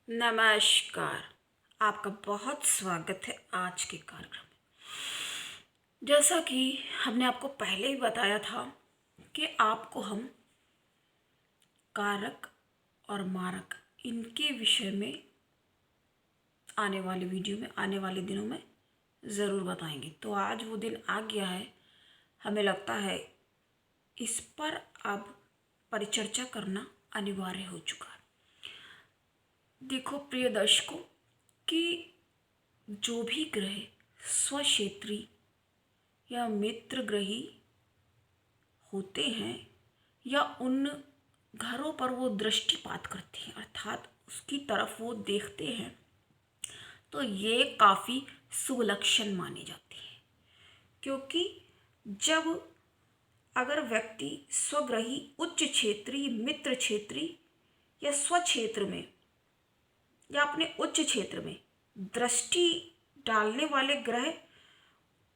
नमस्कार। आपका बहुत स्वागत है आज के कार्यक्रम में। जैसा कि हमने आपको पहले ही बताया था कि आपको हम कारक और मारक इनके विषय में आने वाले वीडियो में आने वाले दिनों में ज़रूर बताएंगे। तो आज वो दिन आ गया है, हमें लगता है इस पर अब परिचर्चा करना अनिवार्य हो चुका है। देखो प्रिय दर्शकों, कि जो भी ग्रह स्वक्षेत्री या मित्र ग्रही होते हैं या उन घरों पर वो दृष्टिपात करते हैं अर्थात उसकी तरफ वो देखते हैं, तो ये काफ़ी शुभ लक्षण माने जाते हैं। क्योंकि जब अगर व्यक्ति स्वग्रही उच्च क्षेत्री मित्र क्षेत्री या स्वक्षेत्र में या अपने उच्च क्षेत्र में दृष्टि डालने वाले ग्रह,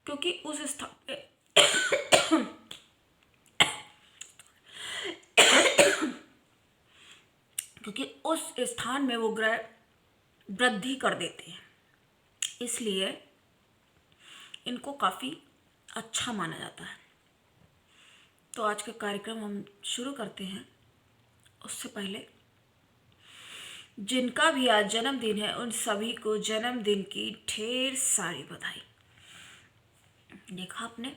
क्योंकि उस स्थान पे क्योंकि उस स्थान में वो ग्रह वृद्धि कर देते हैं, इसलिए इनको काफ़ी अच्छा माना जाता है। तो आज का कार्यक्रम हम शुरू करते हैं। उससे पहले जिनका भी आज जन्मदिन है उन सभी को जन्मदिन की ढेर सारी बधाई। देखा आपने,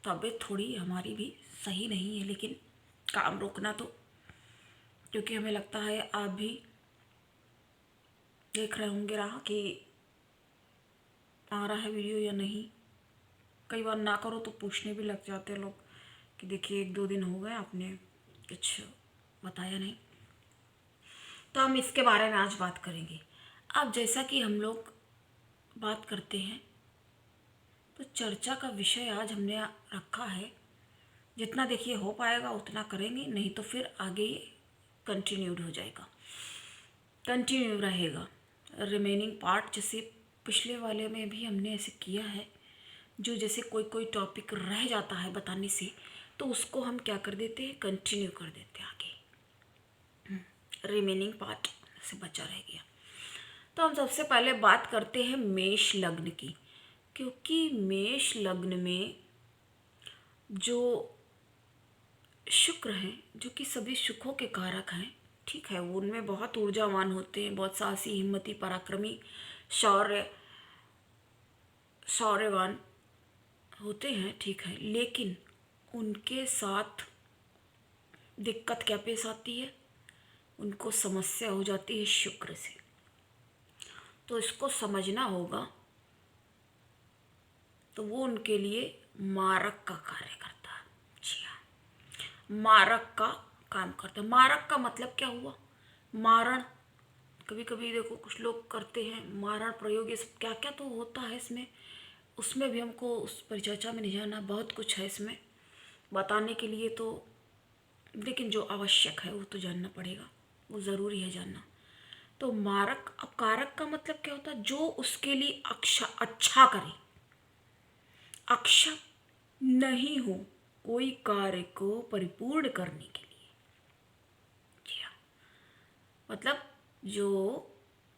तबीयत थोड़ी हमारी भी सही नहीं है, लेकिन काम रोकना तो, क्योंकि हमें लगता है आप भी देख रहे होंगे रहा कि आ रहा है वीडियो या नहीं। कई बार ना करो तो पूछने भी लग जाते हैं लोग कि देखिए 1-2 दिन हो गए आपने कुछ बताया नहीं। तो हम इसके बारे में आज बात करेंगे। अब जैसा कि हम लोग बात करते हैं, तो चर्चा का विषय आज हमने रखा है, जितना देखिए हो पाएगा उतना करेंगे, नहीं तो फिर आगे कंटिन्यूड हो जाएगा, कंटिन्यू रहेगा रिमेनिंग पार्ट। जैसे पिछले वाले में भी हमने ऐसे किया है, जो जैसे कोई कोई टॉपिक रह जाता है बताने से, तो उसको हम क्या कर देते हैं, कंटिन्यू कर देते हैं आगे, रिमेनिंग पार्ट से बचा रह गया। तो हम सबसे पहले बात करते हैं मेष लग्न की, क्योंकि मेष लग्न में जो शुक्र हैं, जो कि सभी सुखों के कारक हैं, ठीक है, वो उनमें बहुत ऊर्जावान होते हैं, बहुत साहसी हिम्मती पराक्रमी शौर्यवान होते हैं, ठीक है, लेकिन उनके साथ दिक्कत क्या पेश आती है, उनको समस्या हो जाती है शुक्र से। तो इसको समझना होगा। तो वो उनके लिए मारक का कार्य करता है। जी हाँ, मारक का काम करता है। मारक का मतलब क्या हुआ, मारण। कभी कभी देखो कुछ लोग करते हैं मारण प्रयोग, ये सब क्या क्या तो होता है इसमें, उसमें भी हमको उस परिचर्चा में नहीं जाना, बहुत कुछ है इसमें बताने के लिए। तो लेकिन जो आवश्यक है वो तो जानना पड़ेगा, वो ज़रूरी है जानना। तो मारक, अब कारक का मतलब क्या होता है, जो उसके लिए अच्छा करे, अक्षम नहीं हो कोई कार्य को परिपूर्ण करने के लिए। जी हाँ, मतलब जो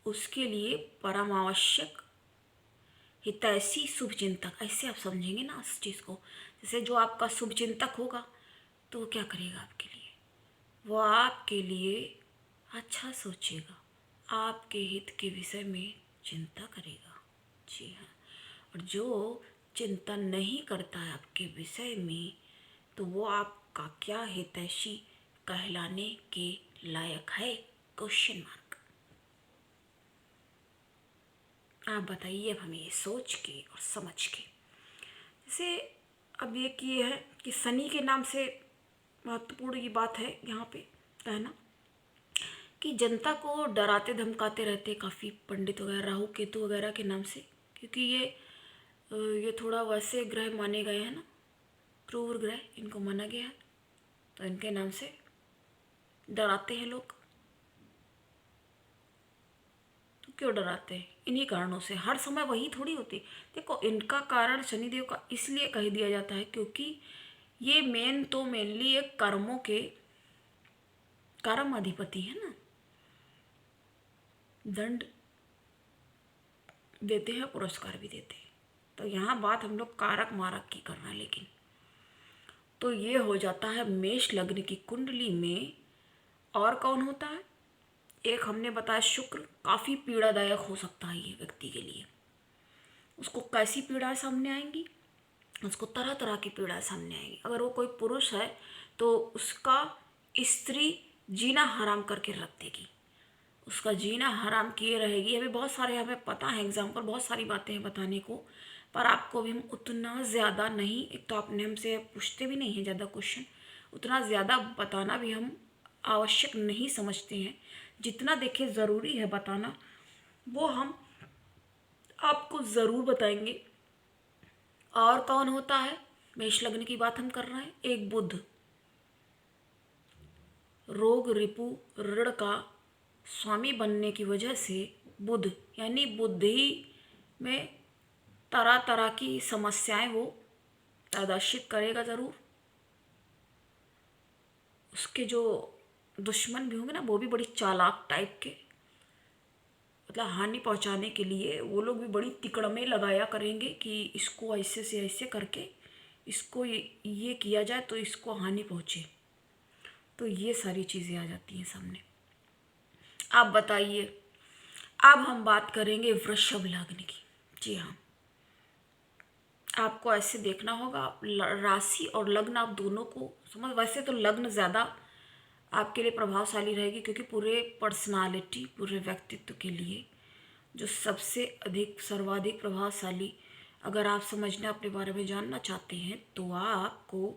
उसके लिए परम आवश्यक हितैषी शुभ चिंतक, ऐसे आप समझेंगे ना इस चीज़ को। जैसे जो आपका शुभ चिंतक होगा तो वो क्या करेगा आपके लिए, वो आपके लिए अच्छा सोचेगा, आपके हित के विषय में चिंता करेगा। जी हाँ, और जो चिंता नहीं करता है आपके विषय में, तो वो आपका क्या हितैषी कहलाने के लायक है, क्वेश्चन मार्क। आप बताइए अब हमें ये सोच के और समझ के। जैसे अब ये किए है कि शनि के नाम से महत्वपूर्ण ये बात है यहाँ पे कहना कि जनता को डराते धमकाते रहते काफ़ी पंडित वगैरह, राहु केतु वगैरह के नाम से, क्योंकि ये थोड़ा वैसे ग्रह माने गए हैं ना, क्रूर ग्रह इनको माना गया है, तो इनके नाम से डराते हैं लोग। तो क्यों डराते हैं, इन्हीं कारणों से। हर समय वही थोड़ी होती। देखो इनका कारण शनिदेव का इसलिए कह दिया जाता है क्योंकि ये मेनली एक कर्मों के कर्म अधिपति है ना, दंड देते हैं, पुरस्कार भी देते हैं। तो यहाँ बात हम लोग कारक मारक की कर रहे हैं। लेकिन तो ये हो जाता है मेष लग्न की कुंडली में। और कौन होता है? एक हमने बताया शुक्र, काफ़ी पीड़ादायक हो सकता है ये व्यक्ति के लिए। उसको कैसी पीड़ाएं सामने आएंगी? उसको तरह तरह की पीड़ाएं सामने आएंगी। अगर वो कोई पुरुष है तो उसका स्त्री जीना हराम करके रख देगी, उसका जीना हराम किए रहेगी। अभी बहुत सारे हमें पता है एग्जाम्पल, बहुत सारी बातें हैं बताने को, पर आपको भी हम उतना ज़्यादा नहीं, एक तो आपने हमसे पूछते भी नहीं हैं ज़्यादा क्वेश्चन, उतना ज़्यादा बताना भी हम आवश्यक नहीं समझते हैं। जितना देखिए ज़रूरी है बताना वो हम आपको ज़रूर बताएंगे। और कौन होता है? मेष लग्न की बात हम कर रहे हैं। एक बुध, रोग रिपु ऋण का स्वामी बनने की वजह से बुध यानी बुद्धि में तरह तरह की समस्याएं वो प्रदर्शित करेगा ज़रूर। उसके जो दुश्मन भी होंगे ना वो भी बड़ी चालाक टाइप के, मतलब हानि पहुंचाने के लिए वो लोग भी बड़ी तिकड़में लगाया करेंगे कि इसको ऐसे से ऐसे करके इसको ये किया जाए तो इसको हानि पहुंचे। तो ये सारी चीज़ें आ जाती हैं सामने। आप बताइए, अब हम बात करेंगे वृषभ लग्न की। जी हाँ, आपको ऐसे देखना होगा, राशि और लग्न आप दोनों को समझ। वैसे तो लग्न ज़्यादा आपके लिए प्रभावशाली रहेगी, क्योंकि पूरे पर्सनालिटी, पूरे व्यक्तित्व के लिए जो सबसे अधिक सर्वाधिक प्रभावशाली, अगर आप समझना अपने बारे में जानना चाहते हैं तो आपको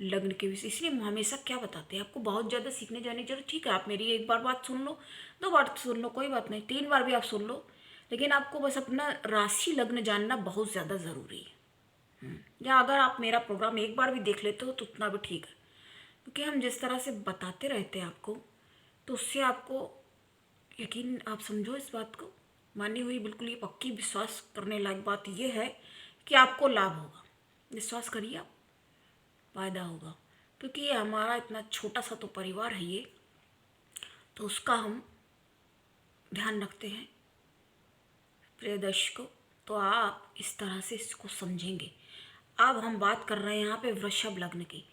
लग्न के विषय, इसलिए हम हमेशा क्या बताते हैं आपको, बहुत ज़्यादा सीखने जाने की जरूरत। ठीक है, आप मेरी एक बार बात सुन लो, दो बार सुन लो, कोई बात नहीं, 3 बार भी आप सुन लो, लेकिन आपको बस अपना राशि लग्न जानना बहुत ज़्यादा ज़रूरी है। या अगर आप मेरा प्रोग्राम एक बार भी देख लेते हो तो उतना भी ठीक है, क्योंकि हम जिस तरह से बताते रहते हैं आपको, तो उससे आपको यकीन, आप समझो इस बात को, मानी हुई बिल्कुल ये पक्की विश्वास करने लायक बात ये है कि आपको लाभ होगा। विश्वास करिए आप, फायदा होगा, क्योंकि ये हमारा इतना छोटा सा तो परिवार है ये, तो उसका हम ध्यान रखते हैं प्रिय दर्शकों। तो आप इस तरह से इसको समझेंगे। अब हम बात कर रहे हैं यहाँ पे वृषभ लग्न की।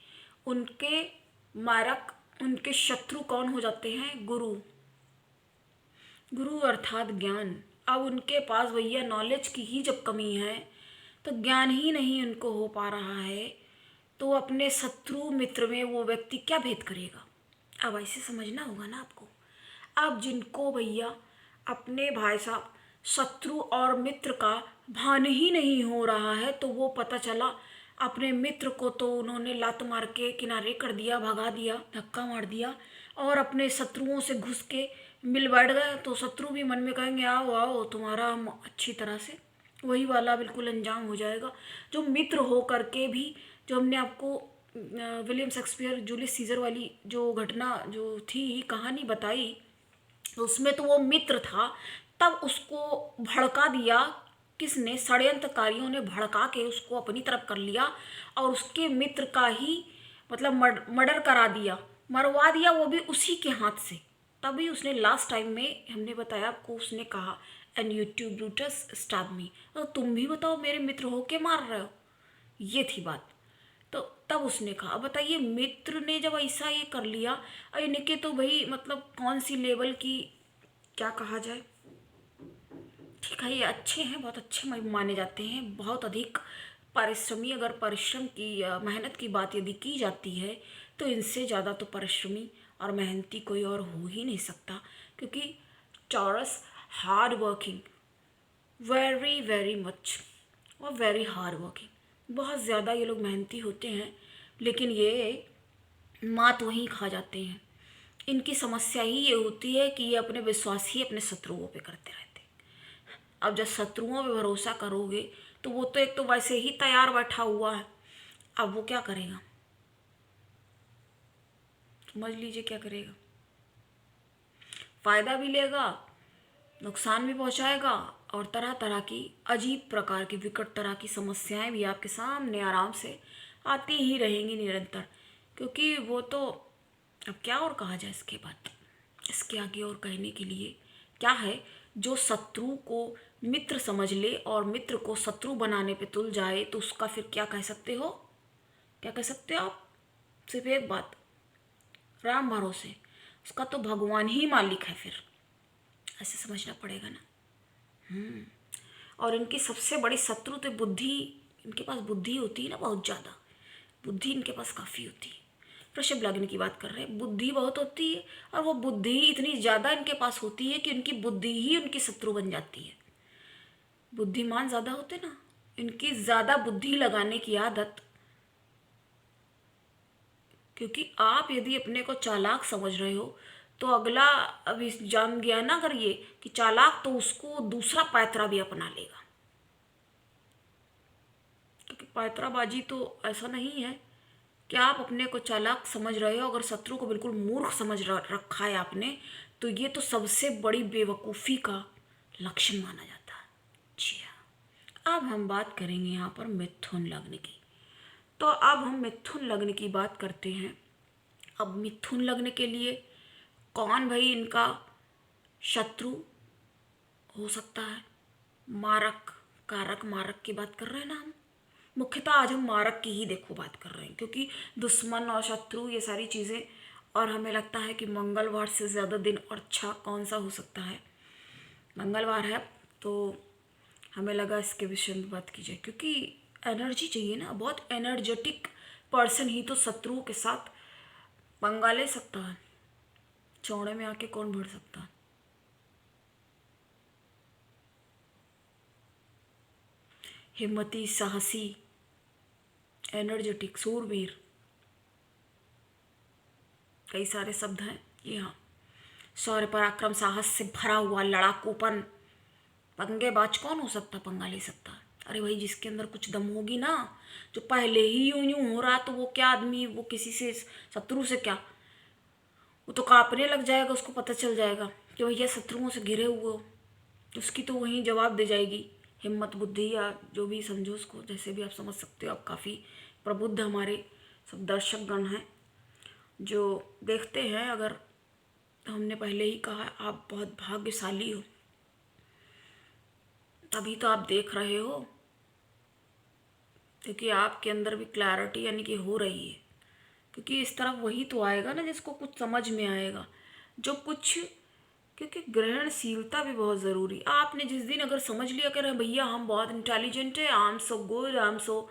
उनके मारक, उनके शत्रु कौन हो जाते हैं? गुरु। गुरु अर्थात ज्ञान। अब उनके पास भैया नॉलेज की ही जब कमी है, तो ज्ञान ही नहीं उनको हो पा रहा है, तो अपने शत्रु मित्र में वो व्यक्ति क्या भेद करेगा? अब ऐसे समझना होगा ना आपको। अब जिनको भैया अपने भाई साहब शत्रु और मित्र का भान ही नहीं हो रहा है, तो वो पता चला अपने मित्र को तो उन्होंने लात मार के किनारे कर दिया, भगा दिया, धक्का मार दिया, और अपने शत्रुओं से घुस के मिल बैठ गए, तो शत्रु भी मन में कहेंगे आओ आओ, तुम्हारा हम अच्छी तरह से, वही वाला बिल्कुल अंजाम हो जाएगा। जो मित्र हो करके भी, जो हमने आपको विलियम शेक्सपियर जूलियस सीजर वाली जो घटना जो थी कहानी बताई, तो उसमें तो वो मित्र था, तब उसको भड़का दिया किसने? षड्यंत्रकारियों ने भड़का के उसको अपनी तरफ कर लिया, और उसके मित्र का ही मतलब मर्डर करा दिया, मरवा दिया, वो भी उसी के हाथ से। तभी उसने लास्ट टाइम में हमने बताया आपको, उसने कहा एंड यूट्यूब ब्रूटस स्टैब मी, तो तुम भी बताओ मेरे मित्र हो के मार रहे हो, ये थी बात। तो तब उसने कहा, बताइए मित्र ने जब ऐसा ये कर लिया, इनके तो भाई मतलब कौन सी लेवल की, क्या कहा जाए, ठीक है ये अच्छे हैं, बहुत अच्छे माने जाते हैं, बहुत अधिक परिश्रमी। अगर परिश्रम की मेहनत की बात यदि की जाती है, तो इनसे ज़्यादा तो परिश्रमी और मेहनती कोई और हो ही नहीं सकता, क्योंकि taurus hard working, very very much, और वेरी हार्ड वर्किंग, बहुत ज़्यादा ये लोग मेहनती होते हैं, लेकिन ये मात वहीं खा जाते हैं। इनकी समस्या ही ये होती है कि ये अपने विश्वास ही अपने शत्रुओं पे करते रहते हैं। अब जब शत्रुओं पे भरोसा करोगे, तो वो तो एक तो वैसे ही तैयार बैठा हुआ है, अब वो क्या करेगा? समझ लीजिए क्या करेगा। फायदा भी लेगा, नुकसान भी पहुंचाएगा, और तरह तरह की अजीब प्रकार की विकट तरह की समस्याएं भी आपके सामने आराम से आती ही रहेंगी निरंतर, क्योंकि वो तो, अब क्या और कहा जाए इसके बाद, इसके आगे और कहने के लिए क्या है, जो शत्रु को मित्र समझ ले और मित्र को शत्रु बनाने पे तुल जाए तो उसका फिर क्या कह सकते हो, क्या कह सकते हो आप? सिर्फ एक बात, राम भरोसे, उसका तो भगवान ही मालिक है फिर, ऐसे समझना पड़ेगा ना। और इनकी सबसे बड़ी शत्रु तो बुद्धि, इनके पास बुद्धि होती है ना बहुत ज़्यादा, बुद्धि इनके पास काफ़ी होती है। वृषभ लग्न की बात कर रहे हैं, बुद्धि बहुत होती है और वो बुद्धि इतनी ज़्यादा इनके पास होती है कि उनकी बुद्धि ही उनकी शत्रु बन जाती है। बुद्धिमान ज़्यादा होते ना, इनकी ज़्यादा बुद्धि लगाने की आदत, क्योंकि आप यदि अपने को चालाक समझ रहे हो तो अगला अभी जान गया ना अगर ये कि चालाक, तो उसको दूसरा पैतरा भी अपना लेगा। क्योंकि पैतराबाजी तो ऐसा नहीं है कि आप अपने को चालाक समझ रहे हो, अगर शत्रु को बिल्कुल मूर्ख समझ रखा है आपने, तो ये तो सबसे बड़ी बेवकूफ़ी का लक्षण माना जाता है। जी हाँ, अब हम बात करेंगे यहाँ पर मिथुन लग्न की। तो अब हम मिथुन लग्न की बात करते हैं। अब मिथुन लग्न के लिए कौन भाई इनका शत्रु हो सकता है? मारक, कारक, मारक की बात कर रहे हैं ना हम। मुख्यतः आज हम मारक की ही देखो बात कर रहे हैं, क्योंकि दुश्मन और शत्रु ये सारी चीज़ें, और हमें लगता है कि मंगलवार से ज़्यादा दिन और अच्छा कौन सा हो सकता है। मंगलवार है तो हमें लगा इसके विषय में बात की जाए, क्योंकि एनर्जी चाहिए ना, बहुत एनर्जेटिक पर्सन ही तो शत्रुओं के साथ पंगा ले सकता है। चौड़े में आके कौन भिड़ सकता है? हिम्मती, साहसी, एनर्जेटिक, सूरवीर, कई सारे शब्द हैं। जी हाँ, शौर्य, पराक्रम, साहस से भरा हुआ लड़ाकूपन, पंगेबाज कौन हो सकता, पंगा ले सकता? अरे भाई, जिसके अंदर कुछ दम होगी ना, जो पहले ही यूं यूं हो रहा, तो वो क्या आदमी, वो किसी से, शत्रु से क्या, वो तो कांपने लग जाएगा, उसको पता चल जाएगा कि भैया शत्रुओं से घिरे हुए हो, उसकी तो वहीं जवाब दे जाएगी। हिम्मत, बुद्धि, या जो भी समझो उसको, जैसे भी आप समझ सकते हो। आप काफ़ी प्रबुद्ध हमारे सब दर्शक गण हैं जो देखते हैं। अगर तो हमने पहले ही कहा, आप बहुत भाग्यशाली हो, तभी तो आप देख रहे हो, क्योंकि आपके अंदर भी क्लैरिटी यानी कि हो रही है। क्योंकि इस तरफ वही तो आएगा ना जिसको कुछ समझ में आएगा, जो कुछ, क्योंकि ग्रहणशीलता भी बहुत ज़रूरी। आपने जिस दिन अगर समझ लिया कि भैया हम बहुत इंटेलिजेंट है, I am so good, I am so,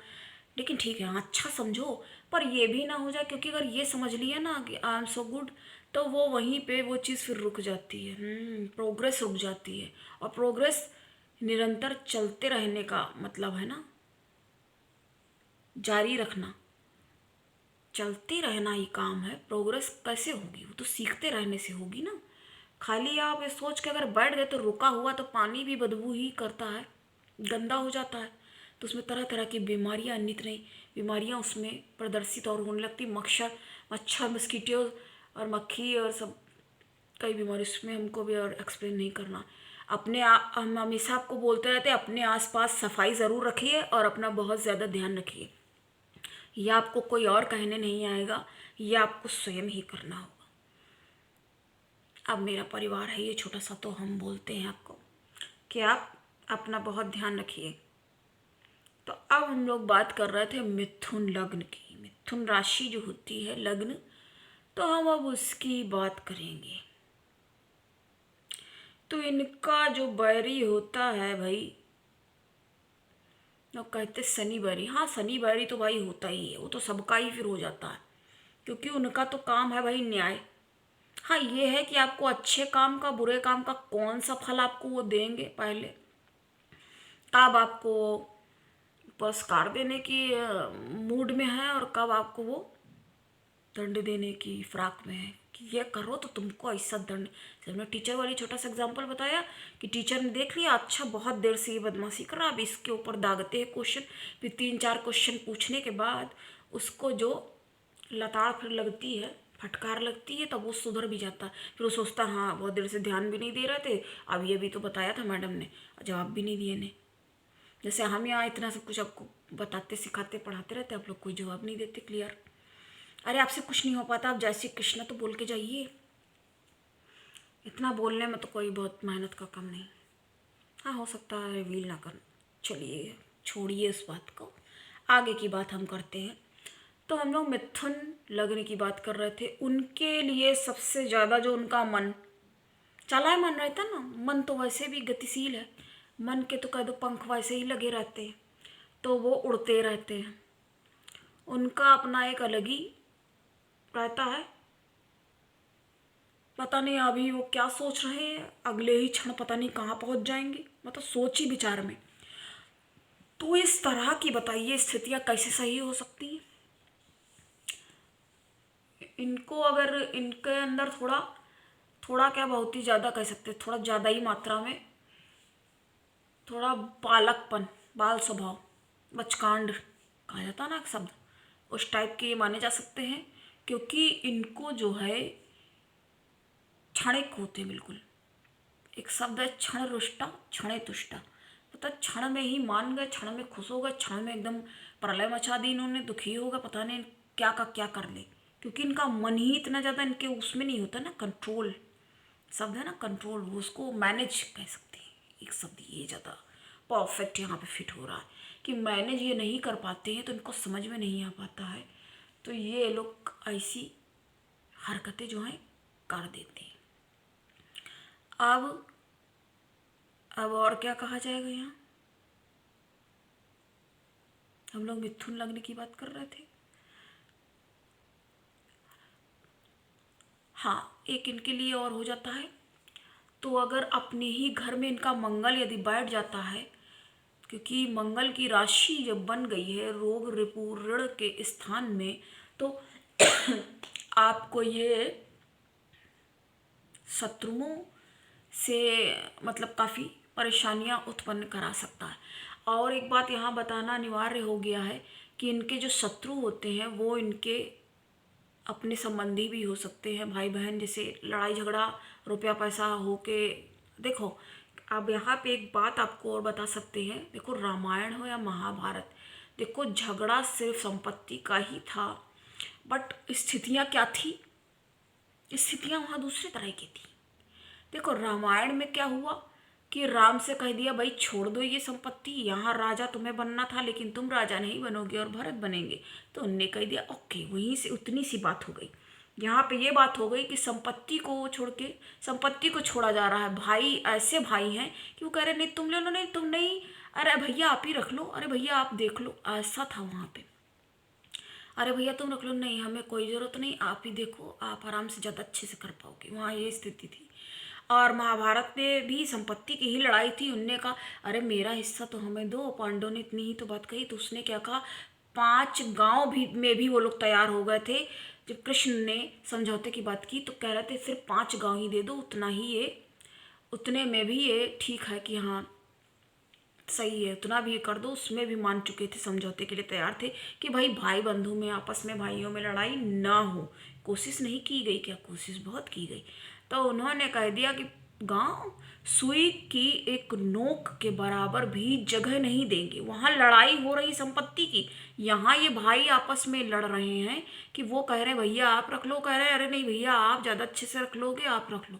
लेकिन ठीक है अच्छा समझो, पर ये भी ना हो जाए, क्योंकि अगर ये समझ लिया ना कि आई एम सो गुड, तो वो वहीं पे वो चीज़ फिर रुक जाती है, प्रोग्रेस रुक जाती है। और प्रोग्रेस निरंतर चलते रहने का मतलब है ना, जारी रखना, चलते रहना ही काम है। प्रोग्रेस कैसे होगी? वो तो सीखते रहने से होगी ना। खाली आप ये सोच के अगर बैठ गए तो रुका हुआ तो पानी भी बदबू ही करता है, गंदा हो जाता है, तो उसमें तरह तरह की बीमारियां, नित नई बीमारियां उसमें प्रदर्शित और होने लगती। मच्छर मच्छर मस्कीटियो और मक्खी और सब, कई बीमारी उसमें, हमको भी और एक्सप्लेन नहीं करना। अपने आप हम हमेशा आपको बोलते रहते हैं, अपने आसपास सफाई ज़रूर रखिए और अपना बहुत ज़्यादा ध्यान रखिए। यह आपको कोई और कहने नहीं आएगा, यह आपको स्वयं ही करना होगा। अब मेरा परिवार है ये छोटा सा, तो हम बोलते हैं आपको कि आप अपना बहुत ध्यान रखिए। तो अब हम लोग बात कर रहे थे मिथुन लग्न की। मिथुन राशि जो होती है, लग्न, तो हम अब उसकी बात करेंगे। तो इनका जो बैरी होता है भाई, लोग कहते शनि बैरी। हाँ, शनि बैरी तो भाई होता ही है, वो तो सबका ही फिर हो जाता है, क्योंकि उनका तो काम है भाई न्याय। हाँ, ये है कि आपको अच्छे काम का, बुरे काम का कौन सा फल आपको वो देंगे पहले, कब आपको पुरस्कार देने की मूड में है और कब आपको वो दंड देने की फिराक में है कि ये करो तो तुमको ऐसा दंड। जैसे हमने टीचर वाली छोटा सा एग्जांपल बताया कि टीचर ने देख लिया, अच्छा बहुत देर से ये बदमाशी कर रहा, अब इसके ऊपर दागते हैं क्वेश्चन, फिर 3-4 क्वेश्चन पूछने के बाद उसको जो लताड़ फिर लगती है, फटकार लगती है, तब वो सुधर भी जाता है। फिर वो सोचता हाँ बहुत देर से ध्यान भी नहीं दे रहे थे, अब ये भी तो बताया था मैडम ने, जवाब भी नहीं दिए ने। जैसे हम यहाँ इतना सब कुछ आपको बताते, सिखाते, पढ़ाते रहते, आप लोग कोई जवाब नहीं देते क्लियर। अरे आपसे कुछ नहीं हो पाता, आप जय श्री कृष्ण तो बोल के जाइए। इतना बोलने में तो कोई बहुत मेहनत का कम नहीं। हाँ, हो सकता है रिवील ना कर। चलिए छोड़िए इस बात को, आगे की बात हम करते हैं। तो हम लोग मिथुन लग्न की बात कर रहे थे। उनके लिए सबसे ज़्यादा जो उनका मन चालायमान रहता ना, मन तो वैसे भी गतिशील है, मन के तो कह दो पंख वैसे ही लगे रहते हैं, तो वो उड़ते रहते हैं। उनका अपना एक अलग ही रहता है। पता नहीं अभी वो क्या सोच रहे हैं, अगले ही क्षण पता नहीं कहाँ पहुँच जाएंगे, मतलब सोच ही विचार में। तो इस तरह की बताइए स्थितियाँ कैसे सही हो सकती हैं। इनको अगर इनके अंदर थोड़ा थोड़ा क्या, बहुत ही ज़्यादा कह सकते हैं, थोड़ा ज़्यादा ही मात्रा में थोड़ा बालकपन, बाल स्वभाव, बचकांड कहा जाता है ना एक शब्द, उस टाइप के ये माने जा सकते हैं। क्योंकि इनको जो है क्षणिक होते बिल्कुल। एक शब्द है क्षण रुष्टा क्षणे तुष्टा, मतलब क्षण में ही मान गए, क्षण में खुश हो गए, क्षण में एकदम प्रलय मचा दी इन्होंने, दुखी हो गए, पता नहीं क्या का क्या कर ले। क्योंकि इनका मन ही इतना ज़्यादा इनके उसमें नहीं होता ना, कंट्रोल शब्द है ना, कंट्रोल, वो उसको मैनेज कह सकते हैं। एक शब्द ये ज़्यादा परफेक्ट यहाँ पे फिट हो रहा है कि मैनेज ये नहीं कर पाते हैं, तो इनको समझ में नहीं आ पाता है, तो ये लोग ऐसी हरकतें जो हैं कर देते हैं। अब और क्या कहा जाएगा यहाँ। हम लोग मिथुन लग्न की बात कर रहे थे। हाँ, एक इनके लिए और हो जाता है। तो अगर अपने ही घर में इनका मंगल यदि बैठ जाता है, क्योंकि मंगल की राशि जब बन गई है रोग रिपू ऋण के स्थान में, तो आपको ये शत्रुओं से मतलब काफ़ी परेशानियां उत्पन्न करा सकता है। और एक बात यहाँ बताना अनिवार्य हो गया है कि इनके जो शत्रु होते हैं वो इनके अपने संबंधी भी हो सकते हैं, भाई बहन, जैसे लड़ाई झगड़ा रुपया पैसा हो के। देखो, अब यहाँ पे एक बात आपको और बता सकते हैं। देखो, रामायण हो या महाभारत, देखो झगड़ा सिर्फ संपत्ति का ही था, बट स्थितियाँ क्या थी, स्थितियाँ वहाँ दूसरे तरह की थी। देखो रामायण में क्या हुआ कि राम से कह दिया भाई छोड़ दो ये संपत्ति, यहाँ राजा तुम्हें बनना था लेकिन तुम राजा नहीं बनोगे और भरत बनेंगे। तो उनने कह दिया ओके, वहीं से उतनी सी बात हो गई। यहाँ पे ये बात हो गई कि संपत्ति को छोड़ के, संपत्ति को छोड़ा जा रहा है। भाई ऐसे भाई हैं कि वो कह रहे नहीं तुम ले लो, नहीं तुम नहीं, अरे भैया आप ही रख लो, अरे भैया आप देख लो, ऐसा था वहाँ पे। अरे भैया तुम रख लो, नहीं हमें कोई ज़रूरत नहीं, आप ही देखो, आप आराम से ज़्यादा अच्छे से कर पाओगे। वहाँ ये स्थिति थी। और महाभारत में भी संपत्ति की ही लड़ाई थी। उनने कहा अरे मेरा हिस्सा तो हमें दो, पांडवों ने इतनी ही तो बात कही, तो उसने क्या कहा, 5 गांव भी में भी वो लोग तैयार हो गए थे। जब कृष्ण ने समझौते की बात की तो कह रहे थे सिर्फ 5 गांव ही दे दो, उतना ही ये, उतने में भी ये ठीक है कि हाँ सही है, उतना भी कर दो, उसमें भी मान चुके थे, समझौते के लिए तैयार थे कि भाई भाई बंधु में आपस में भाइयों में लड़ाई ना हो। कोशिश नहीं की गई क्या, कोशिश बहुत की गई। तो उन्होंने कह दिया कि गांव सुई की एक नोक के बराबर भी जगह नहीं देंगे। वहाँ लड़ाई हो रही संपत्ति की, यहाँ ये भाई आपस में लड़ रहे हैं कि वो कह रहे हैं भैया आप रख लो, कह रहे हैं अरे नहीं भैया आप ज़्यादा अच्छे से रख लोगे, आप रख लो।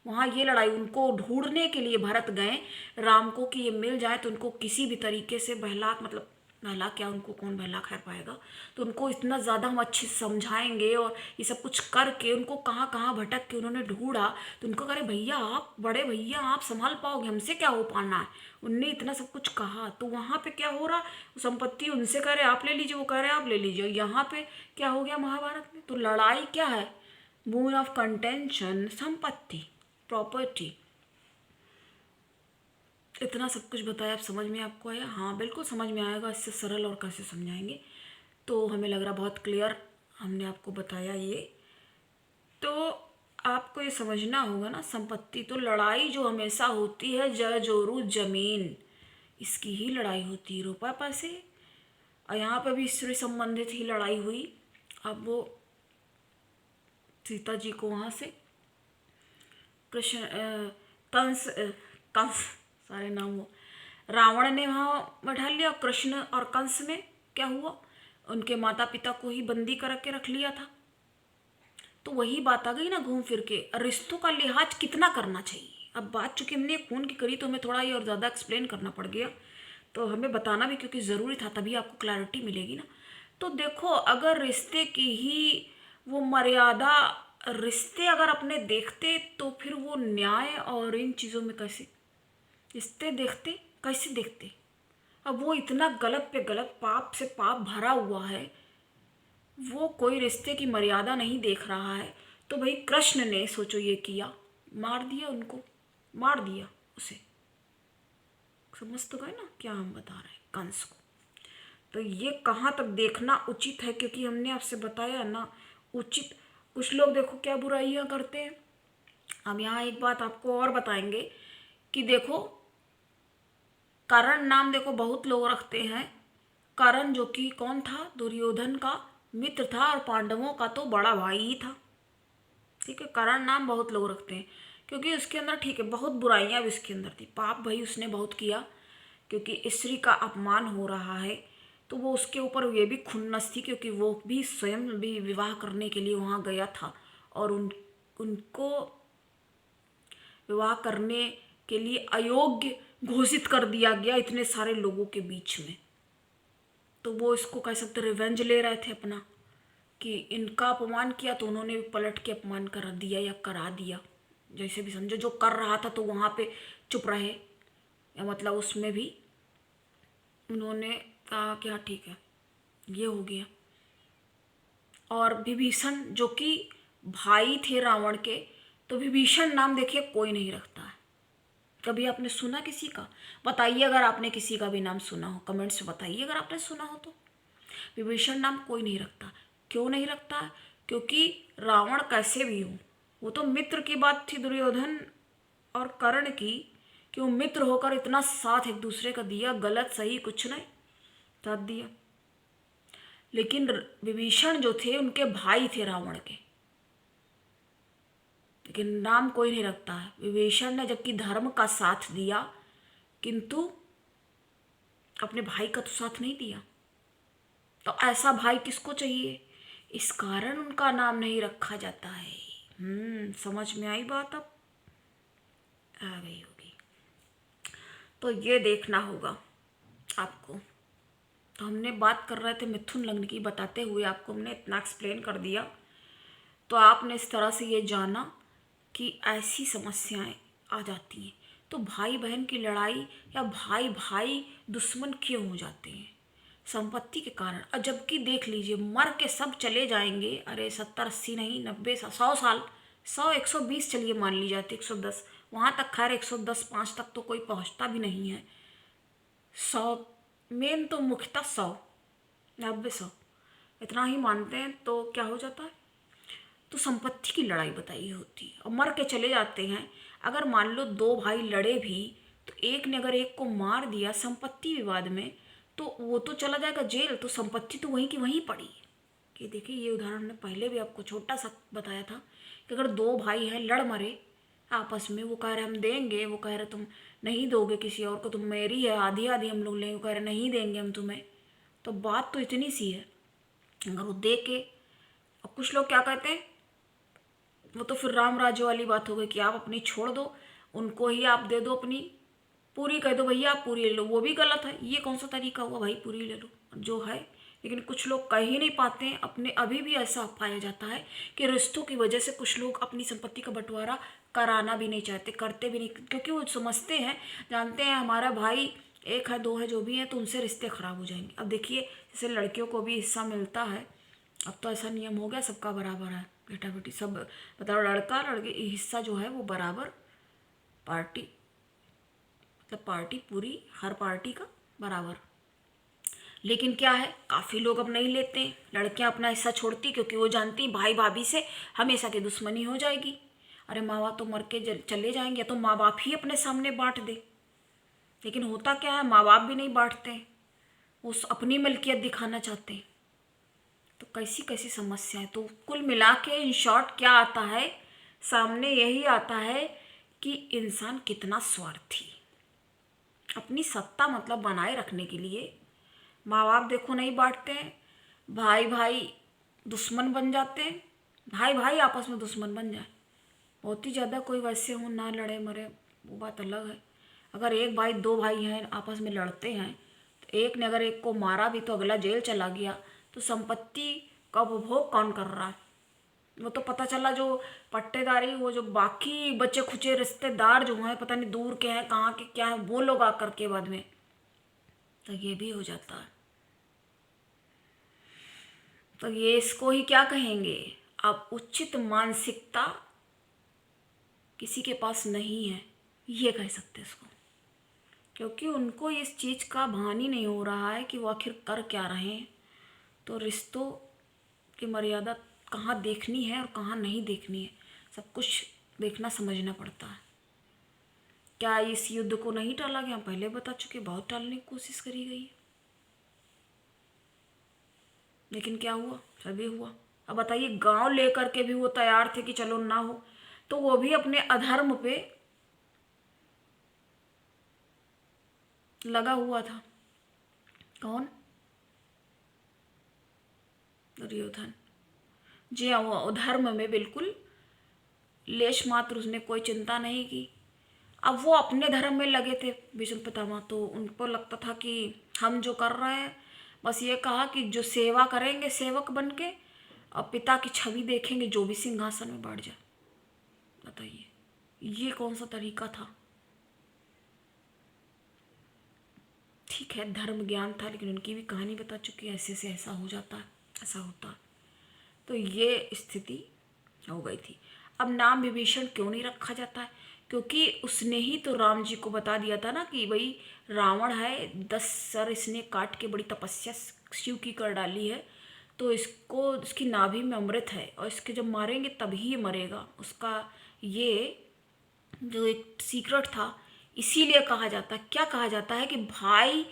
वहाँ ये लड़ाई, उनको ढूंढने के लिए भरत गए राम को कि ये मिल जाए, तो उनको किसी भी तरीके से बहला, मतलब बहला क्या, उनको कौन बहला खैर पाएगा, तो उनको इतना ज़्यादा हम अच्छे से समझाएंगे और ये सब कुछ करके उनको कहाँ कहाँ भटक के उन्होंने ढूंढा। तो उनको कह रहे भैया आप, बड़े भैया आप संभाल पाओगे, हमसे क्या हो पाना है। उनने इतना सब कुछ कहा। तो वहाँ पे क्या हो रहा, संपत्ति उनसे कह रहे आप ले लीजिए, वो कह रहे आप ले लीजिए। यहाँ पे क्या हो गया महाभारत में, तो लड़ाई क्या है, बोन ऑफ कंटेंशन, संपत्ति, प्रॉपर्टी। इतना सब कुछ बताया, आप समझ में आपको आया। हाँ बिल्कुल समझ में आएगा, इससे सरल और कैसे समझाएंगे। तो हमें लग रहा बहुत क्लियर हमने आपको बताया ये। तो आपको ये समझना होगा ना, संपत्ति तो लड़ाई जो हमेशा होती है जोरू जमीन, इसकी ही लड़ाई होती है, रुपये पैसे। और यहाँ पे भी स्त्री संबंधित ही लड़ाई हुई। अब वो सीता जी को वहाँ से कृष्ण कंस कंस सारे नाम वो रावण ने वहाँ बैठा लिया। कृष्ण और कंस में क्या हुआ, उनके माता पिता को ही बंदी करके रख लिया था। तो वही बात आ गई ना घूम फिर के, रिश्तों का लिहाज कितना करना चाहिए। अब बात चूंकि हमने खून की करी तो हमें थोड़ा ये और ज़्यादा एक्सप्लेन करना पड़ गया, तो हमें बताना भी क्योंकि ज़रूरी था, तभी आपको क्लैरिटी मिलेगी ना। तो देखो, अगर रिश्ते की ही वो मर्यादा, रिश्ते अगर अपने देखते तो फिर वो न्याय और इन चीज़ों में कैसे रिश्ते देखते, कैसे देखते। अब वो इतना गलत पे गलत, पाप से पाप भरा हुआ है, वो कोई रिश्ते की मर्यादा नहीं देख रहा है। तो भाई कृष्ण ने सोचो ये किया, मार दिया उनको, मार दिया उसे। समझ तो गए ना क्या हम बता रहे हैं, कंस को। तो ये कहाँ तक देखना उचित है, क्योंकि हमने आपसे बताया ना उचित। कुछ लोग देखो क्या बुराइयां करते हैं। हम यहाँ एक बात आपको और बताएंगे कि देखो, करण नाम देखो बहुत लोग रखते हैं। करण जो कि कौन था, दुर्योधन का मित्र था और पांडवों का तो बड़ा भाई ही था। ठीक है, करण नाम बहुत लोग रखते हैं क्योंकि उसके अंदर, ठीक है, बहुत बुराइयां भी उसके अंदर थी, पाप भाई उसने बहुत किया, क्योंकि स्त्री का अपमान हो रहा है। तो वो उसके ऊपर ये भी खुन्नस थी, क्योंकि वो भी स्वयं भी विवाह करने के लिए वहाँ गया था और उनको विवाह करने के लिए अयोग्य घोषित कर दिया गया इतने सारे लोगों के बीच में। तो वो इसको कह सकते रिवेंज ले रहे थे अपना, कि इनका अपमान किया तो उन्होंने भी पलट के अपमान कर दिया या करा दिया, जैसे भी समझो। जो कर रहा था तो वहाँ पे चुप रहे, या मतलब उसमें भी उन्होंने कहा कि हाँ ठीक है, ये हो गया। और विभीषण जो कि भाई थे रावण के, तो विभीषण नाम देखिए कोई नहीं रखता है। कभी आपने सुना किसी का? बताइए अगर आपने किसी का भी नाम सुना हो, कमेंट्स में बताइए अगर आपने सुना हो तो। विभीषण नाम कोई नहीं रखता। क्यों नहीं रखता है? क्योंकि रावण कैसे भी हो, वो तो मित्र की बात थी दुर्योधन और कर्ण की, कि वो मित्र होकर इतना साथ एक दूसरे का दिया, गलत सही कुछ नहीं, साथ दिया। लेकिन विभीषण जो थे उनके भाई थे रावण के, लेकिन नाम कोई नहीं रखता है। विभीषण ने जबकि धर्म का साथ दिया, किंतु अपने भाई का तो साथ नहीं दिया। तो ऐसा भाई किसको चाहिए, इस कारण उनका नाम नहीं रखा जाता है। समझ में आई बात? अब आ गई होगी। तो ये देखना होगा आपको। तो हमने बात कर रहे थे मिथुन लग्न की, बताते हुए आपको हमने इतना एक्सप्लेन कर दिया। तो आपने इस तरह से ये जाना कि ऐसी समस्याएं आ जाती हैं। तो भाई बहन की लड़ाई या भाई भाई दुश्मन क्यों हो जाते हैं? संपत्ति के कारण। और जबकि देख लीजिए, मर के सब चले जाएंगे, अरे 70 80 नहीं, 90 100 साल, 100 120 चलिए मान ली जाती, 110, वहाँ तक खैर 110 5 तक तो कोई पहुँचता भी नहीं है। 100 मेन तो मुख्यतः 100 90 100 इतना ही मानते हैं। तो क्या हो जाता है, तो संपत्ति की लड़ाई बताइए होती है और मर के चले जाते हैं। अगर मान लो दो भाई लड़े भी, तो एक ने अगर एक को मार दिया संपत्ति विवाद में, तो वो तो चला जाएगा जेल, तो संपत्ति तो वहीं की वहीं पड़ी। कि देखिए, ये उदाहरण ने पहले भी आपको छोटा सा बताया था कि अगर दो भाई हैं लड़ मरे आपस में, वो कह रहे हम देंगे, वो कह रहे तुम नहीं दोगे किसी और को, तुम मेरी है, आधी आधी हम लोग लेंगे, वो कह रहे नहीं देंगे हम तुम्हें। तो बात तो इतनी सी है, अगर वो दे के। और कुछ लोग क्या कहते हैं, वो तो फिर राम राज्य वाली बात हो गई कि आप अपनी छोड़ दो, उनको ही आप दे दो अपनी पूरी, कह दो भैया आप पूरी ले लो। वो भी गलत है। ये कौन सा तरीका हुआ, भाई पूरी ले लो जो है। लेकिन कुछ लोग कह ही नहीं पाते हैं अपने। अभी भी ऐसा पाया जाता है कि रिश्तों की वजह से कुछ लोग अपनी संपत्ति का बंटवारा कराना भी नहीं चाहते, करते भी नहीं, क्योंकि वो समझते हैं, जानते हैं हमारा भाई एक है दो है जो भी है, तो उनसे रिश्ते खराब हो जाएंगे। अब देखिए, जैसे लड़कियों को भी हिस्सा मिलता है, अब तो ऐसा नियम हो गया सबका बराबर है, बेटा बेटी सब, बताओ, लड़का लड़की हिस्सा जो है वो बराबर, पार्टी मतलब पार्टी पूरी, हर पार्टी का बराबर। लेकिन क्या है, काफ़ी लोग अब नहीं लेते हैं, लड़कियां अपना हिस्सा छोड़ती, क्योंकि वो जानती भाई भाभी से हमेशा की दुश्मनी हो जाएगी। अरे माँ बाप तो मर के चले जाएंगे, तो माँ बाप ही अपने सामने बांट दे। लेकिन होता क्या है, माँ बाप भी नहीं बांटते हैं, वो अपनी मलकियत दिखाना चाहते हैं। तो कैसी कैसी समस्याएं। तो कुल मिला के इन शॉर्ट क्या आता है सामने, यही आता है कि इंसान कितना स्वार्थी, अपनी सत्ता मतलब बनाए रखने के लिए माँ बाप देखो नहीं बांटते हैं, भाई भाई दुश्मन बन जाते हैं, भाई भाई आपस में दुश्मन बन जाए, बहुत ही ज़्यादा कोई वैसे हो ना लड़े मरे, वो बात अलग है। अगर एक भाई दो भाई हैं आपस में लड़ते हैं, तो एक ने अगर एक को मारा भी तो अगला जेल चला गया, तो संपत्ति का उपभोग कौन कर रहा है? वो तो पता चला जो पट्टेदारी, वो जो बाकी बच्चे खुचे रिश्तेदार जो हैं, पता नहीं दूर के हैं कहाँ के क्या हैं, वो लोग आकर के बाद में, तो ये भी हो जाता है। तो ये इसको ही क्या कहेंगे? अब उचित मानसिकता किसी के पास नहीं है, ये कह सकते हैं इसको, क्योंकि उनको इस चीज़ का भान ही नहीं हो रहा है कि वो आखिर कर क्या रहे हैं। तो रिश्तों की मर्यादा कहाँ देखनी है और कहाँ नहीं देखनी है, सब कुछ देखना समझना पड़ता है। क्या इस युद्ध को नहीं टाला गया? हम पहले बता चुके, बहुत टालने की कोशिश करी गई है, लेकिन क्या हुआ? सभी हुआ। अब बताइए, गांव लेकर के भी वो तैयार थे कि चलो ना हो, तो वो भी अपने अधर्म पे लगा हुआ था। कौन? दुर्योधन। जी हाँ, वो अधर्म में बिल्कुल लेश मात्र उसने कोई चिंता नहीं की। अब वो अपने धर्म में लगे थे भीष्म पितामह, तो उनको लगता था कि हम जो कर रहे हैं, बस ये कहा कि जो सेवा करेंगे सेवक बन के, और पिता की छवि देखेंगे जो भी सिंहासन में बैठ जाए। बताइए, ये कौन सा तरीका था? ठीक है, धर्म ज्ञान था, लेकिन उनकी भी कहानी बता चुकी है, ऐसे से ऐसा हो जाता है, ऐसा होता है। तो ये स्थिति हो गई थी। अब नाम विभीषण क्यों नहीं रखा जाता है? क्योंकि उसने ही तो राम जी को बता दिया था ना कि भाई रावण है, 10 सर इसने काट के बड़ी तपस्या शिव की कर डाली है, तो इसको, इसकी नाभि में अमृत है और इसके जब मारेंगे तभी ये मरेगा। उसका ये जो एक सीक्रेट था, इसीलिए कहा जाता है, क्या कहा जाता है कि भाई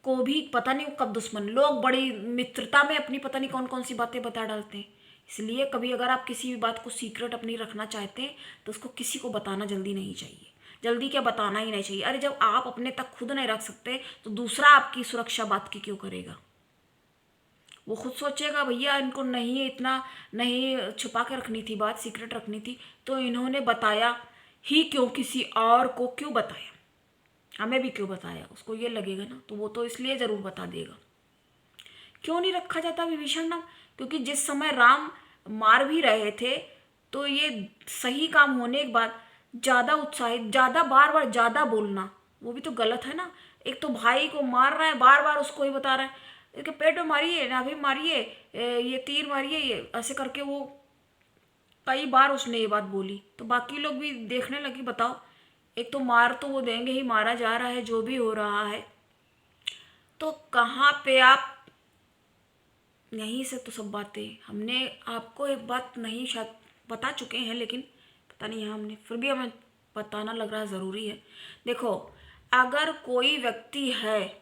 को भी पता नहीं वो कब दुश्मन, लोग बड़ी मित्रता में अपनी पता नहीं कौन कौन सी बातें बता डालते हैं। इसलिए कभी अगर आप किसी भी बात को सीक्रेट अपनी रखना चाहते हैं, तो उसको किसी को बताना जल्दी नहीं चाहिए। जल्दी क्या, बताना ही नहीं चाहिए। अरे जब आप अपने तक खुद नहीं रख सकते, तो दूसरा आपकी सुरक्षा बात की क्यों करेगा? वो खुद सोचेगा भैया इनको नहीं, इतना नहीं छुपा के रखनी थी, बात सीक्रेट रखनी थी, तो इन्होंने बताया ही क्यों, किसी और को क्यों बताया, हमें भी क्यों बताया, उसको ये लगेगा ना, तो वो तो इसलिए ज़रूर बता देगा। क्यों नहीं रखा जाता विभीषण नाम? क्योंकि जिस समय राम मार भी रहे थे, तो ये सही काम होने के बाद ज़्यादा उत्साहित, ज़्यादा बार बार ज़्यादा बोलना, वो भी तो गलत है ना। एक तो भाई को मार रहा है, बार बार उसको ही बता रहा है, इसके पेट में मारिए, नाभि में मारिए, ये तीर मारिए, ये ऐसे करके वो कई बार उसने ये बात बोली, तो बाकी लोग भी देखने लगे। बताओ, एक तो मार तो वो देंगे ही, मारा जा रहा है, जो भी हो रहा है, तो कहाँ पे आप, यहीं से तो सब बातें हमने आपको एक बात नहीं शायद बता चुके हैं, लेकिन पता नहीं यहाँ हमने, फिर भी हमें बताना लग रहा है ज़रूरी है। देखो, अगर कोई व्यक्ति है,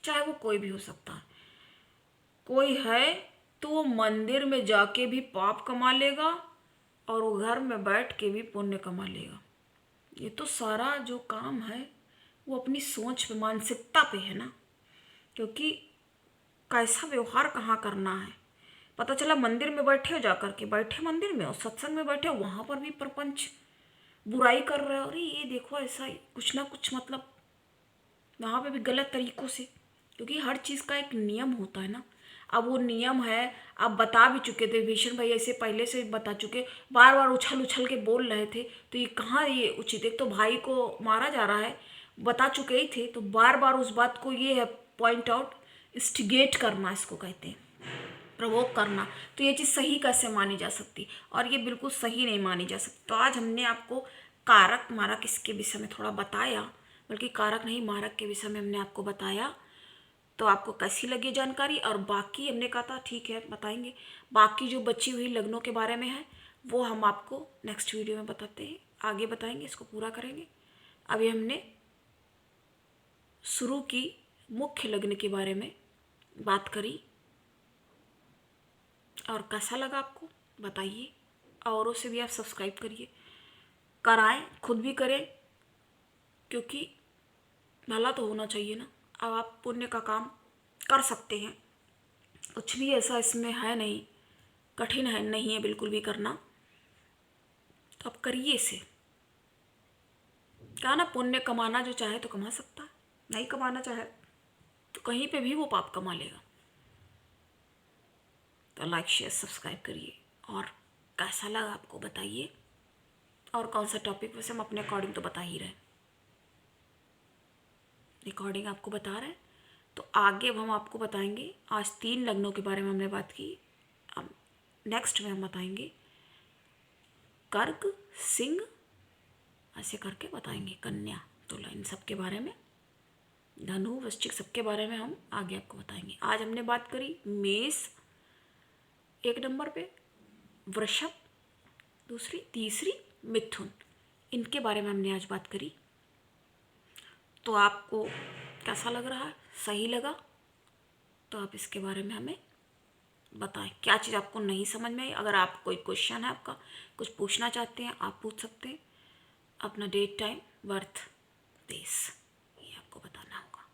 चाहे वो कोई भी हो सकता है, कोई है, तो वो मंदिर में जाके भी पाप कमा लेगा और वो घर में बैठ के भी पुण्य कमा लेगा। ये तो सारा जो काम है वो अपनी सोच पे, मानसिकता पे है ना। क्योंकि कैसा व्यवहार कहाँ करना है, पता चला मंदिर में बैठे हो, जाकर के बैठे मंदिर में और सत्संग में बैठे हो, वहाँ पर भी प्रपंच बुराई कर रहे हो, अरे ये देखो ऐसा ही कुछ ना कुछ, मतलब वहाँ पे भी गलत तरीक़ों से। क्योंकि हर चीज़ का एक नियम होता है ना। अब वो नियम है, आप बता भी चुके थे, भीषण भाई ऐसे पहले से बता चुके, बार बार उछल उछल के बोल रहे थे, तो ये कहाँ ये उचित? एक तो भाई को मारा जा रहा है, बता चुके ही थे, तो बार बार उस बात को ये है पॉइंट आउट, इंस्टिगेट करना इसको कहते हैं, प्रवोक करना। तो ये चीज़ सही कैसे मानी जा सकती? और ये बिल्कुल सही नहीं मानी जा सकती। तो आज हमने आपको कारक मारक इसके विषय में थोड़ा बताया, बल्कि कारक नहीं मारक के विषय में हमने आपको बताया। तो आपको कैसी लगी जानकारी? और बाकी हमने कहा था ठीक है बताएंगे, बाकी जो बची हुई लग्नों के बारे में है वो हम आपको नेक्स्ट वीडियो में बताते हैं, आगे बताएंगे, इसको पूरा करेंगे। अभी हमने शुरू की मुख्य लग्न के बारे में बात करी, और कैसा लगा आपको बताइए। औरों से भी आप सब्सक्राइब करिए, कराएं, खुद भी करें, क्योंकि भला तो होना चाहिए ना। अब आप पुण्य का काम कर सकते हैं, कुछ भी ऐसा इसमें है नहीं कठिन है नहीं है बिल्कुल भी करना, तो आप करिए इसे। कहा ना, पुण्य कमाना जो चाहे तो कमा सकता है, नहीं कमाना चाहे तो कहीं पे भी वो पाप कमा लेगा। तो लाइक शेयर सब्सक्राइब करिए, और कैसा लगा आपको बताइए, और कौन सा टॉपिक, वैसे हम अपने अकॉर्डिंग तो बता ही रहे हैं, अकॉर्डिंग आपको बता रहे हैं। तो आगे अब हम आपको बताएंगे, आज 3 लग्नों के बारे में हमने बात की, अब नेक्स्ट में हम बताएंगे कर्क, सिंह, ऐसे करके बताएंगे, कन्या, तुला, इन सब के बारे में, धनु, वृश्चिक, सबके बारे में हम आगे आपको बताएंगे। आज हमने बात करी मेष 1 नंबर पे, वृषभ दूसरी, तीसरी मिथुन, इनके बारे में हमने आज बात करी। तो आपको कैसा लग रहा है, सही लगा तो आप इसके बारे में हमें बताएं, क्या चीज़ आपको नहीं समझ में आई। अगर आप कोई क्वेश्चन है आपका, कुछ पूछना चाहते हैं, आप पूछ सकते हैं। अपना डेट, टाइम, बर्थ, प्लेस, ये आपको बताना होगा।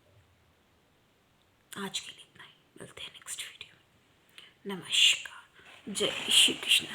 आज के लिए इतना ही, मिलते हैं नेक्स्ट वीडियो में। नमस्कार, जय श्री कृष्ण।